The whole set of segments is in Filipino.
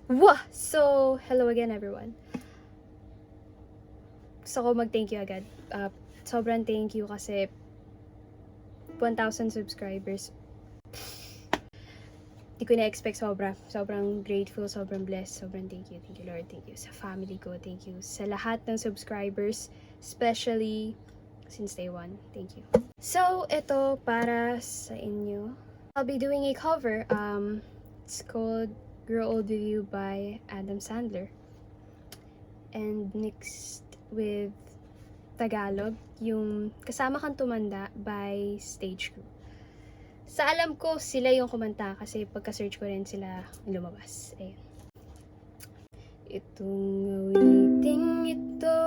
Wah! So, hello again everyone. Gusto ko mag-thank you agad. Sobrang thank you kasi 1,000 subscribers. Di ko na-expect sobra. Sobrang grateful, sobrang blessed, sobrang thank you. Thank you Lord, thank you sa family ko, thank you sa lahat ng subscribers, especially since day one. Thank you. So, ito para sa inyo. I'll be doing a cover. It's called Grow Old With You by Adam Sandler. And mixed with Tagalog, yung Kasama Kang Tumanda by Stage Crew. Sa alam ko, sila yung kumanta kasi pagka-search ko rin sila lumabas. Ayun. Itong awiting ito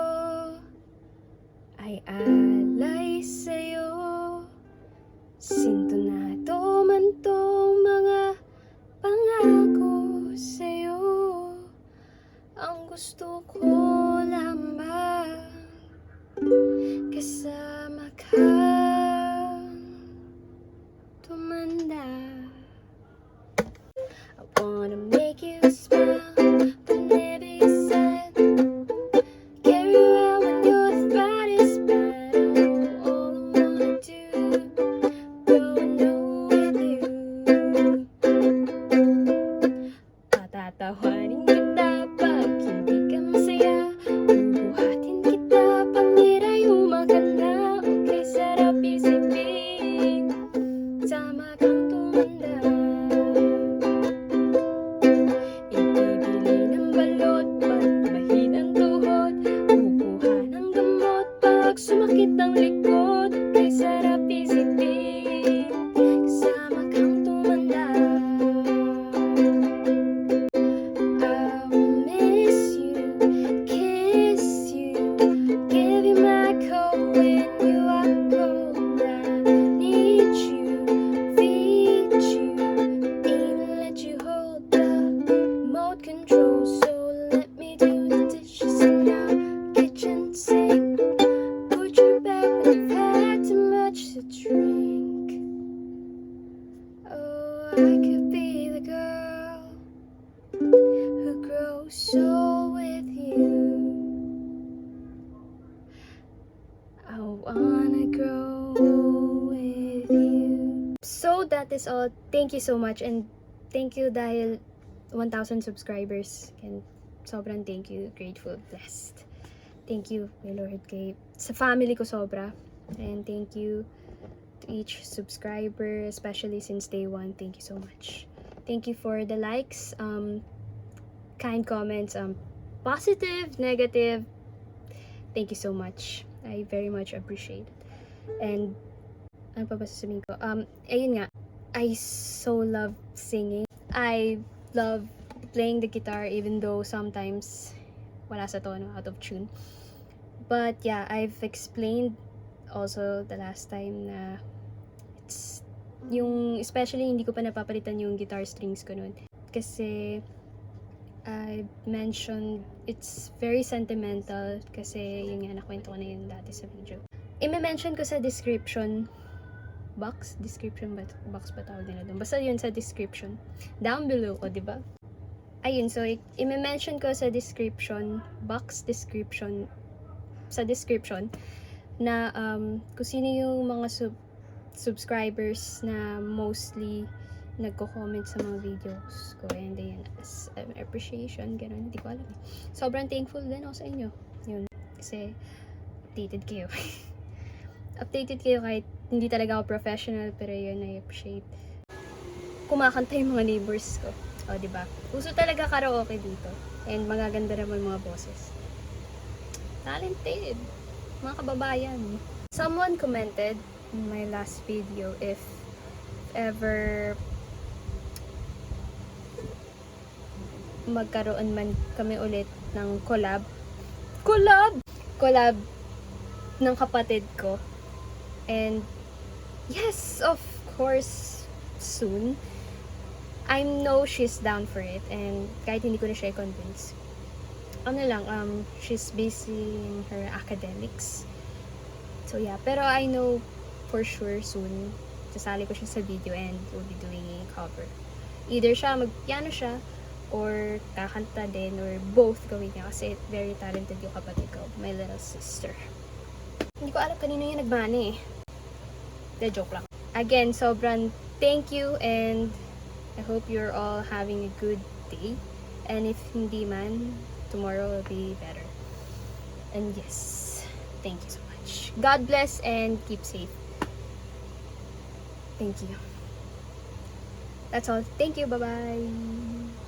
ay alay sa'yo. Sintonado man tong mga pangako sa'yo. Ang gusto ko lamang kasama kang tumanda. I wanna make you smile whenever you're sad. Carry around when your throat is bad. Oh, all I wanna do, grow old with you. Patatawanin kita pag hindi ka masaya. Bubuhatin kita pag nirayuma ka na. Okay, sarap isipin, sama kang tumanda. Ibibili ng balot pag mahina ang tuhod. Kukuha ng gamot pag sumakit ang likod. Okay, sarap isipin, kasama kang tumanda. I'll miss you, kiss you, give you my coat when you are cold. I need you, feed you, even let you hold the remote control. So let me do the dishes in the kitchen sink. Put you back when you've had too much to drink. Oh, I could be the girl who grows so with you. I wanna grow with you. So that is all. Thank you so much, and thank you dahil 1,000 subscribers, and sobrang thank you, grateful, blessed. Thank you, my Lord, sa family ko sobra, and thank you to each subscriber, especially since day one. Thank you so much. Thank you for the likes, kind comments, positive, negative. Thank you so much. I very much appreciate it. And ano pa ba sasabihin ko? Ayun nga, I so love singing. I love playing the guitar even though sometimes wala sa tono, out of tune. But yeah, I've explained also the last time na it's yung, especially hindi ko pa napapalitan yung guitar strings ko nun. Kasi I mentioned it's very sentimental kasi yun nga, nakwento ko na yun dati sa video. I-mention ko sa description box ba tawag nila doon? Basta yun sa description. Down below ko, di ba? Ayun, so i-mention ko sa description box, sa description na kung sino yung mga subscribers na mostly nagko-comment sa mga videos ko, and then as an appreciation, gano'n, hindi ko alam. Sobrang thankful din ako sa inyo. Yun, kasi updated kayo. Updated kayo kahit hindi talaga ako professional, pero yun, I appreciate. Kumakanta yung mga neighbors ko. O, diba? Uso talaga karaoke dito. And magaganda naman mga boses. Talented. Mga kababayan. Someone commented in my last video if ever magkaroon man kami ulit ng collab ng kapatid ko. And yes, of course, soon. I know she's down for it, and kahit hindi ko na siya i-convince. She's busy in her academics. So yeah, pero I know for sure soon, sasali ko siya sa video and we'll be doing a cover. Either siya, mag-piano siya, or kakanta din, or both gawin niya kasi very talented yung kapatid ko, my little sister. Hindi ko alam kanino yung nagmana eh. The joke lang. Again, sobrang thank you, and I hope you're all having a good day. And if hindi man, tomorrow will be better. And yes, thank you so much. God bless and keep safe. Thank you. That's all. Thank you. Bye-bye.